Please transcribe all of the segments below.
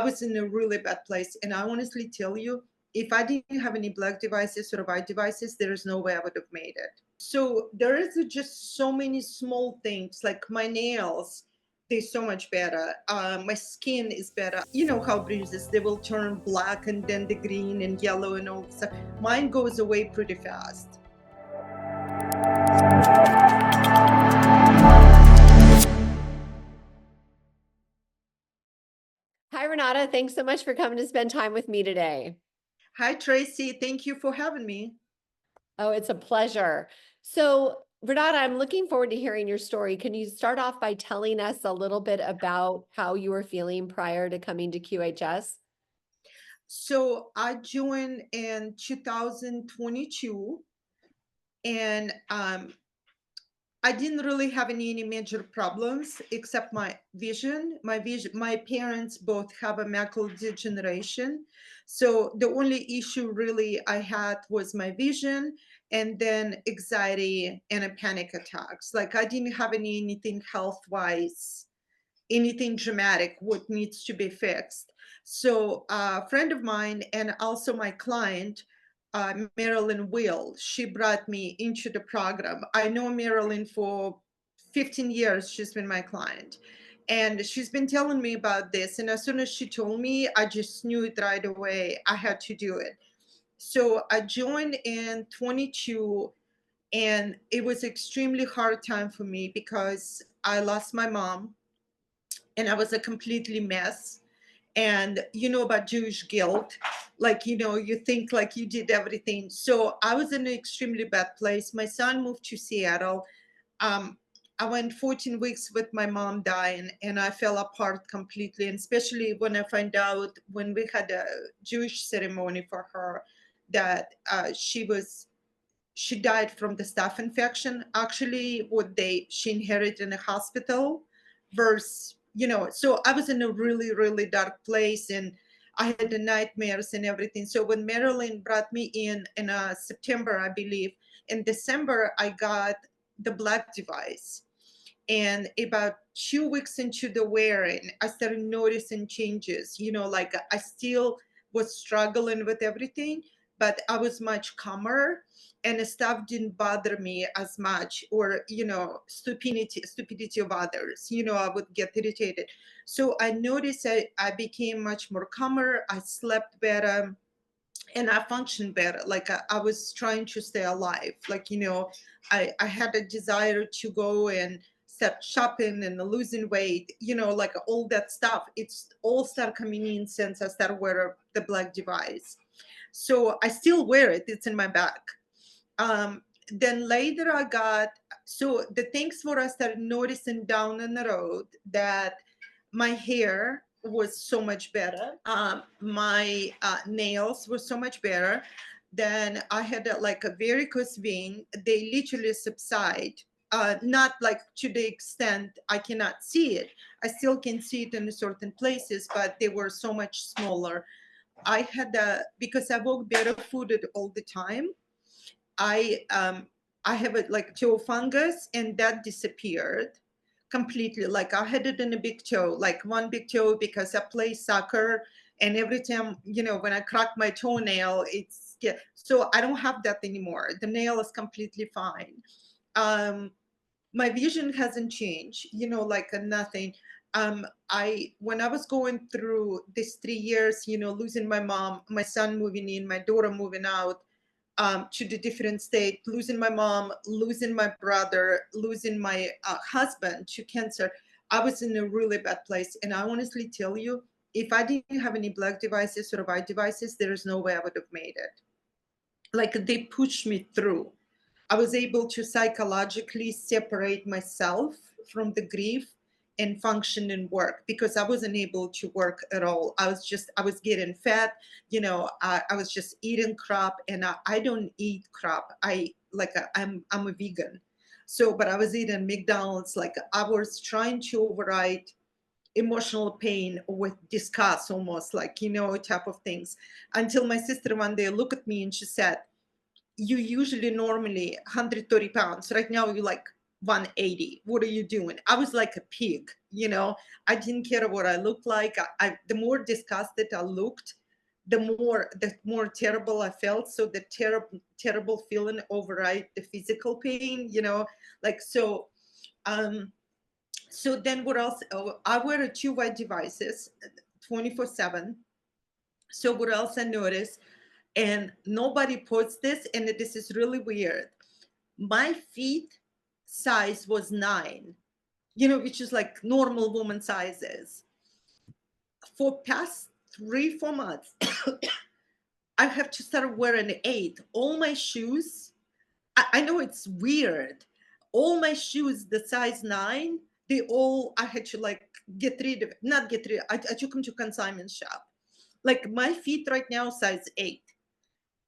was in a really bad place. And I honestly tell you, if I didn't have any black devices or white devices, there is no way I would have made it. So there is just so many small things, like my nails, they're so much better. My skin is better. You know how bruises, they will turn black and then the green and yellow and all stuff. Mine goes away pretty fast. Hi, Renata. Thanks so much for coming to spend time with me today. Hi, Tracy. Thank you for having me. Oh, it's a pleasure. So, Renata, I'm looking forward to hearing your story. Can you start off by telling us a little bit about how you were feeling prior to coming to QHS? So I joined in 2022, and I didn't really have any major problems except my vision. My parents both have a macular degeneration. So the only issue really I had was my vision, and then anxiety and a panic attacks. Like I didn't have anything health wise, anything dramatic, what needs to be fixed. So a friend of mine and also my client, Marilyn Will, she brought me into the program. I know Marilyn for 15 years. She's been my client. And she's been telling me about this. And as soon as she told me, I just knew it right away. I had to do it. So I joined in 22, and it was extremely hard time for me because I lost my mom and I was a completely mess. And you know about Jewish guilt, like, you think like you did everything. So I was in an extremely bad place. My son moved to Seattle. Um, I went 14 weeks with my mom dying, and I fell apart completely. And especially when I find out when we had a Jewish ceremony for her that she died from the staph infection. Actually, she inherited in a hospital, versus, so I was in a really, really dark place, and I had the nightmares and everything. So when Marilyn brought me in September, I believe, in December, I got the black device. And about 2 weeks into the wearing, I started noticing changes. Like I still was struggling with everything, but I was much calmer, and the stuff didn't bother me as much, or stupidity of others. I would get irritated. So I noticed I became much more calmer. I slept better, and I functioned better. Like I was trying to stay alive. Like, I had a desire to go and start shopping and losing weight, like all that stuff. It's all started coming in since I started wearing the black device. So I still wear it. It's in my bag. Then later so the things where I started noticing down on the road that my hair was so much better. My nails were so much better. Then I had like a varicose vein. They literally subside. Not like to the extent I cannot see it. I still can see it in certain places, but they were so much smaller. Because I walk barefooted all the time. I have a like toe fungus, and that disappeared completely. Like I had it in a big toe, like one big toe, because I play soccer, and every time, when I crack my toenail, it's, yeah. So I don't have that anymore. The nail is completely fine. Um, my vision hasn't changed, like nothing. I When I was going through these 3 years, losing my mom, my son moving in, my daughter moving out, to the different state, losing my mom, losing my brother, losing my husband to cancer. I was in a really bad place. And I honestly tell you, if I didn't have any black devices or white devices, there is no way I would have made it. Like they pushed me through. I was able to psychologically separate myself from the grief and function and work, because I wasn't able to work at all. I was getting fat, I was just eating crap, and I don't eat crap. I'm a vegan. So, but I was eating McDonald's, like I was trying to override emotional pain with disgust, almost like, type of things, until my sister one day looked at me and she said, you usually normally 130 pounds. Right now, you're like 180. What are you doing? I was like a pig, you know. I didn't care what I looked like. The more disgusted I looked, the more terrible I felt. So the terrible feeling override the physical pain, you know, like so. Um, so then what else? Oh, I wear two white devices, 24/7. So what else I noticed? And nobody puts this, and this is really weird. My feet size was 9, you know, which is like normal woman sizes. For past 3 4 months, I have to start wearing 8. All my shoes, I know it's weird. All my shoes, the size 9, I had to like get rid of, not get rid, I took them to consignment shop. Like my feet right now, size 8.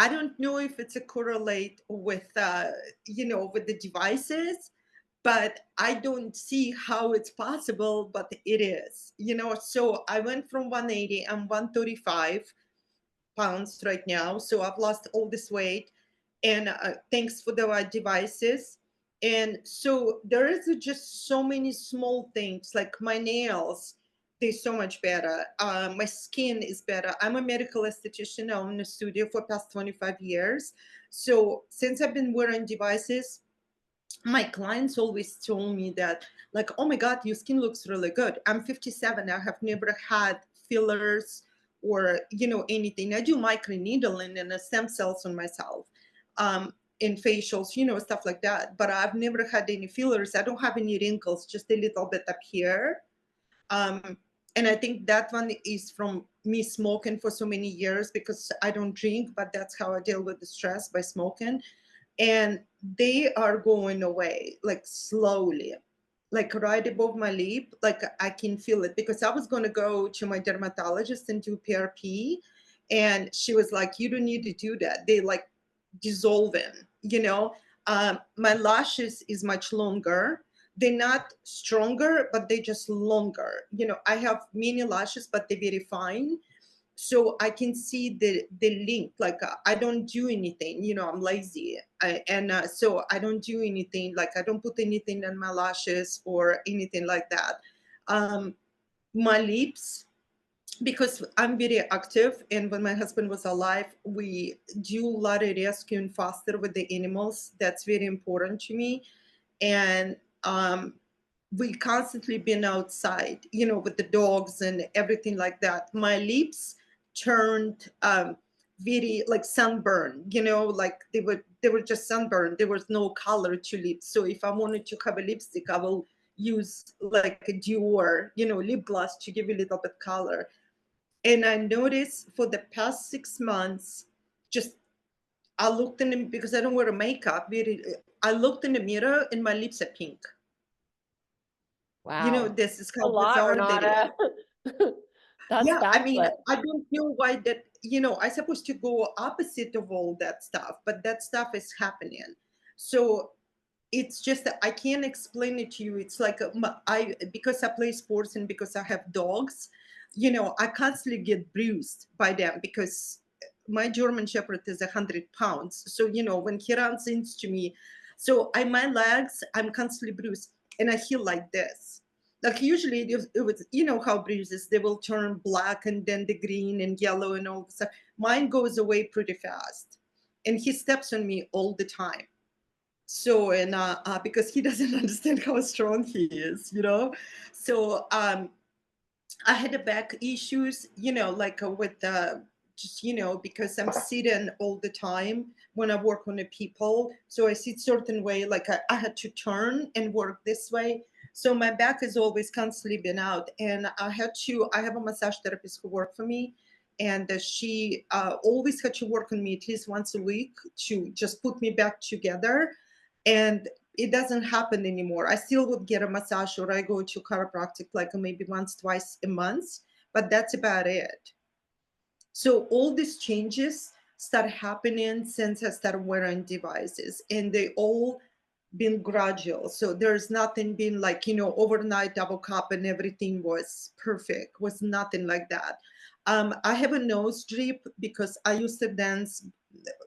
I don't know if it's a correlate with, you know, with the devices, but I don't see how it's possible, but it is, you know. So I went from 180, I'm 135 pounds right now. So I've lost all this weight, and thanks for the right devices. And so there is just so many small things, like my nails, they're so much better. My skin is better. I'm a medical esthetician. I own a studio for past 25 years. So since I've been wearing devices, my clients always told me that, like, oh my god, your skin looks really good. I'm 57. I have never had fillers or, you know, anything. I do microneedling and stem cells on myself, in facials, you know, stuff like that, but I've never had any fillers. I don't have any wrinkles, just a little bit up here. um, and I think that one is from me smoking for so many years, because I don't drink, but that's how I deal with the stress, by smoking. And they are going away, like slowly, like right above my lip, like I can feel it, because I was going to go to my dermatologist and do PRP, and she was like, you don't need to do that, they like dissolving, you know. My lashes is much longer. They're not stronger, but they just longer, you know. I have mini lashes, but they're very fine, so I can see the link. Like I don't do anything, you know. I'm lazy, so I don't do anything. Like I don't put anything on my lashes or anything like that. Um, my lips, because I'm very active, and when my husband was alive, we do a lot of rescue and foster with the animals. That's very important to me, and we constantly been outside, you know, with the dogs and everything like that. My lips turned very like sunburn, you know, like they were just sunburned. There was no color to lips. So if I wanted to have a lipstick, I will use like a Dior, you know, lip gloss to give a little bit color. And I noticed for the past 6 months, just I looked in the, because I don't wear makeup. I looked in the mirror and my lips are pink. You know, Wow. this is A how lot, bizarre that is. Renata. That's Yeah, I mean, fabulous. I don't know why that, you know, I supposed to go opposite of all that stuff, but that stuff is happening. So it's just that I can't explain it to you. It's like I, because I play sports and because I have dogs, you know, I constantly get bruised by them, because my German Shepherd is 100 pounds. So you know, when he runs into me, so my legs, I'm constantly bruised, and I feel like this. Like usually it was, you know how bruises, they will turn black and then the green and yellow and all the stuff. Mine goes away pretty fast, and he steps on me all the time. So and because he doesn't understand how strong he is, you know. So I had a back issues, you know, like with just, you know, because I'm sitting all the time when I work on the people. So I sit certain way, like I had to turn and work this way. So my back has always constantly been out, and I have a massage therapist who worked for me, and she always had to work on me at least once a week to just put me back together. And it doesn't happen anymore. I still would get a massage, or I go to chiropractic like maybe once, twice a month, but that's about it. So all these changes start happening since I started wearing devices, and they all been gradual. So there's nothing been like, you know, overnight double cup and everything was perfect. Was nothing like that. I have a nose drip because I used to dance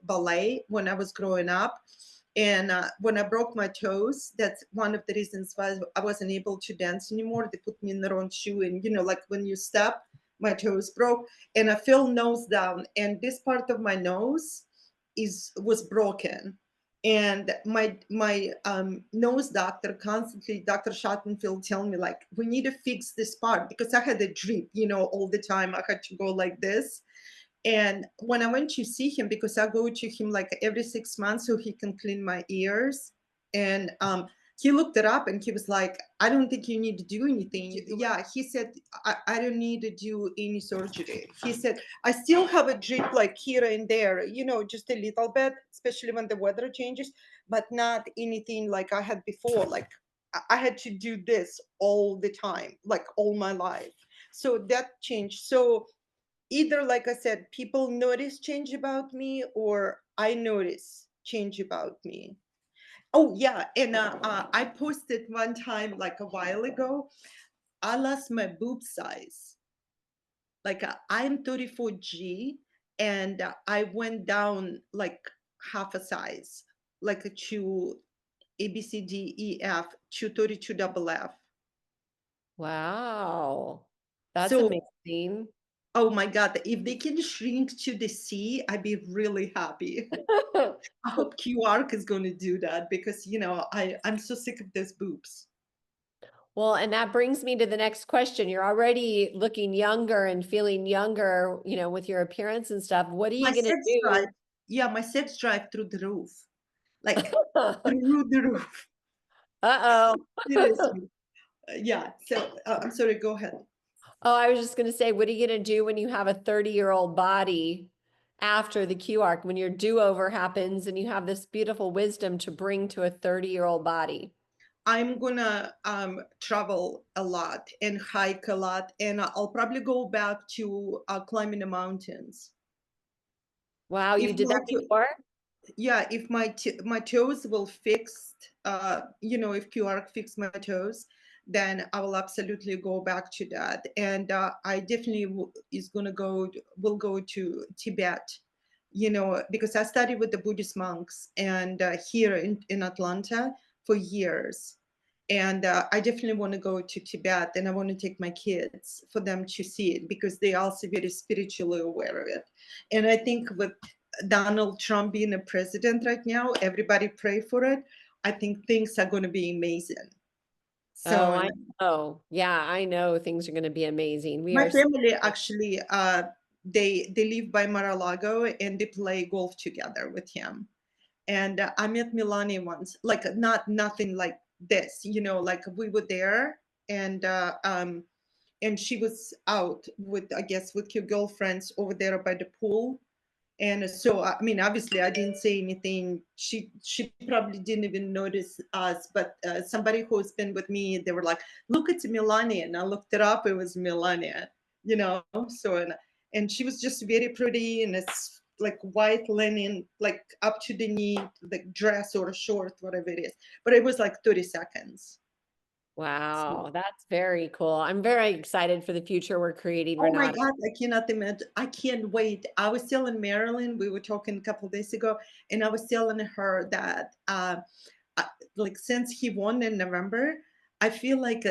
ballet when I was growing up, And when I broke my toes, that's one of the reasons why I wasn't able to dance anymore. They put me in the wrong shoe, and like when you step, my toes broke, and I fell nose down, and this part of my nose was broken. And my nose doctor constantly, Dr. Schottenfield, telling me like, we need to fix this part because I had a drip, all the time. I had to go like this. And when I went to see him, because I go to him like every 6 months so he can clean my ears, and he looked it up and he was like, I don't think you need to do anything. Yeah, he said, I don't need to do any surgery. He said, I still have a drip like here and there, just a little bit, especially when the weather changes, but not anything like I had before. Like I had to do this all the time, like all my life. So that changed. So either, like I said, people notice change about me or I notice change about me. Oh yeah, and I posted one time like a while ago, I lost my boob size. Like I'm 34G, and I went down like half a size, like to ABCDEF to 32 double F. Wow. That's So, amazing. oh my God, if they can shrink to the C, I'd be really happy. I hope QArc is going to do that because I'm so sick of those boobs. Well, and that brings me to the next question. You're already looking younger and feeling younger, with your appearance and stuff. What are My you going to sex drive, do? yeah, my sex drive through the roof, like through the roof. Uh-oh. Seriously, yeah. So I'm sorry. Go ahead. Oh, I was just going to say, what are you going to do when you have a 30-year-old body after the Q arc, when your do-over happens and you have this beautiful wisdom to bring to a 30-year-old body? I'm gonna travel a lot and hike a lot, and I'll probably go back to climbing the mountains. Wow, If you did my that before? Yeah, if my toes will fixed, if QR fix my toes, then I will absolutely go back to that. And I definitely is gonna will go to Tibet, because I studied with the Buddhist monks and here in Atlanta for years. And I definitely want to go to Tibet, and I want to take my kids for them to see it because they also very spiritually aware of it. And I think with Donald Trump being a president right now, everybody pray for it. I think things are going to be amazing. Oh, So I know. Yeah, I know things are going to be amazing. We my are so family actually, they live by Mar-a-Lago and they play golf together with him. And I met Milani once, like nothing like this, like we were there, and she was out with, I guess, with her girlfriends over there by the pool. And so, I mean, obviously, I didn't say anything. She probably didn't even notice us. But somebody who's been with me, they were like, "Look, it's Melania," and I looked it up. It was Melania, So and she was just very pretty, and it's like white linen, like up to the knee, like dress or short, whatever it is. But it was like 30 seconds. So, Wow, that's very cool. I'm very excited for the future we're creating, oh my Renata. God, I cannot imagine. I can't wait. I was telling Marilyn, we were talking a couple of days ago, and I was telling her that, like, since he won in November, I feel like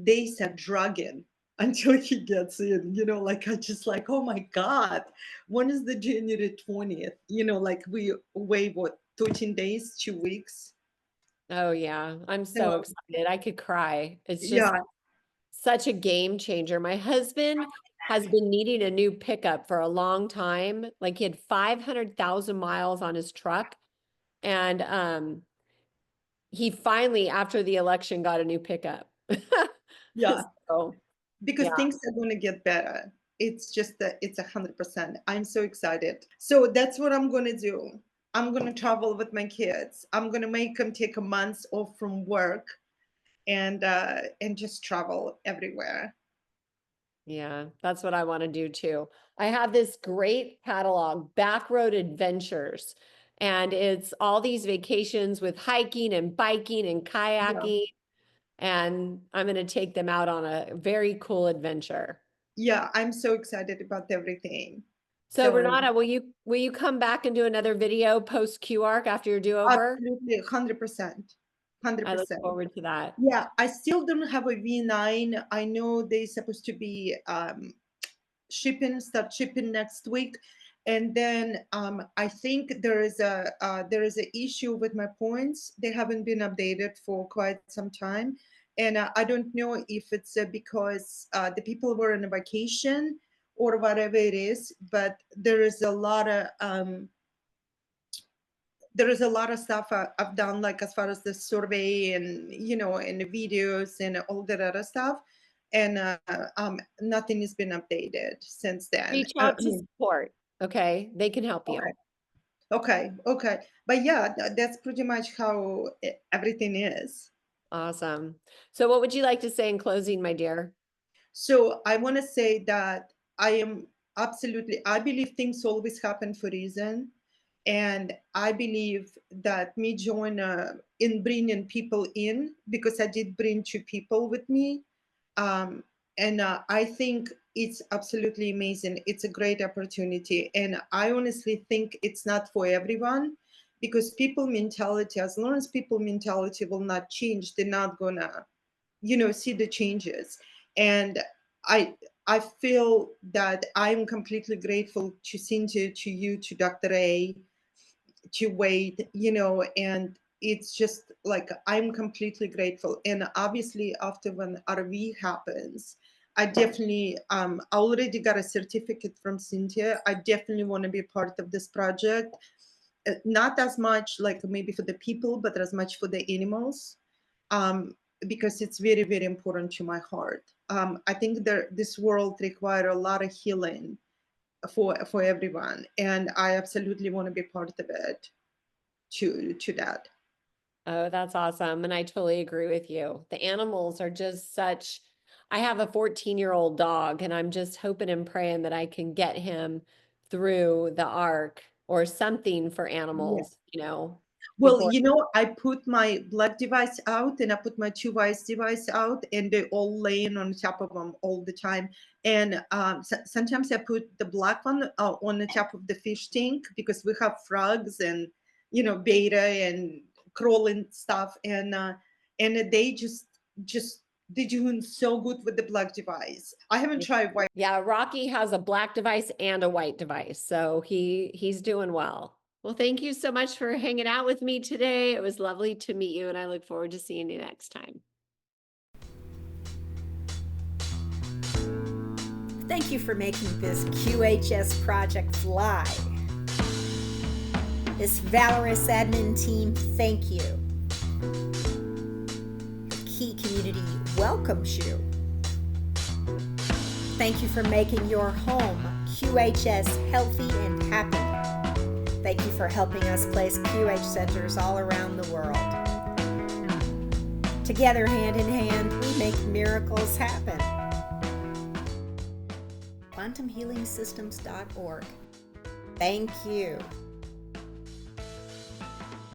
days are dragging until he gets in. Like, I just like, oh my God, when is the January 20th? Like, we wait, what, 13 days, 2 weeks? Oh yeah, I'm so So, excited. I could cry. It's just yeah, such a game changer. My husband has been needing a new pickup for a long time. Like he had 500,000 miles on his truck and he finally after the election got a new pickup. yeah. So, Because yeah. things are going to get better. It's just that it's 100%. I'm so excited. So that's what I'm going to do. I'm going to travel with my kids. I'm going to make them take a month off from work and just travel everywhere. Yeah, that's what I want to do too. I have this great catalog, Backroad Adventures, and it's all these vacations with hiking and biking and Yeah. kayaking, and I'm going to take them out on a very cool adventure. Yeah, I'm so excited about everything. So Renata, will you come back and do another video post QARC after your do-over? Absolutely, 100%. I look 100%. forward to that. Yeah, I still don't have a V9. I know they're supposed to be start shipping next week. And then I think there is a issue with my points. They haven't been updated for quite some time. And I don't know if it's because the people were on a vacation or whatever it is, but there is a lot of stuff I've done, like as far as the survey and and the videos and all that other stuff, and nothing has been updated since then. Reach out to support. Okay, they can help you. Okay. But yeah, that's pretty much how everything is. Awesome. So what would you like to say in closing, my dear? So I want to say that I believe things always happen for a reason. And I believe that me join in bringing people in, because I did bring two people with me. Um, and I think it's absolutely amazing. It's a great opportunity. And I honestly think it's not for everyone, because people mentality, as long as people mentality will not change, they're not gonna see the changes. And I feel that I'm completely grateful to Cynthia, to you, to Dr. A, to Wade, and it's just like I'm completely grateful. And obviously after when RV happens, I definitely I already got a certificate from Cynthia. I definitely want to be part of this project. Not as much like maybe for the people, but as much for the animals, because it's very, very important to my heart. I think that this world requires a lot of healing for everyone, and I absolutely want to be part of it. To that. Oh, that's awesome. And I totally agree with you. The animals are just such, I have a 14-year-old dog, and I'm just hoping and praying that I can get him through the arc or something for Yeah. animals, Well, before. I put my blood device out and I put my two vice device out, and they're all laying on top of them all the time. And sometimes I put the black one on the top of the fish tank, because we have frogs and beta and crawling stuff, and they just they're doing so good with the black device. I haven't tried white. Yeah, Rocky has a black device and a white device, so he's doing well. Well, thank you so much for hanging out with me today. It was lovely to meet you, and I look forward to seeing you next time. Thank you for making this QHS project fly. This valorous admin team, thank you. Key community welcomes you. Thank you for making your home QHS healthy and happy. Thank you for helping us place QH centers all around the world. Together, hand in hand, we make miracles happen. QuantumHealingSystems.org. Thank you.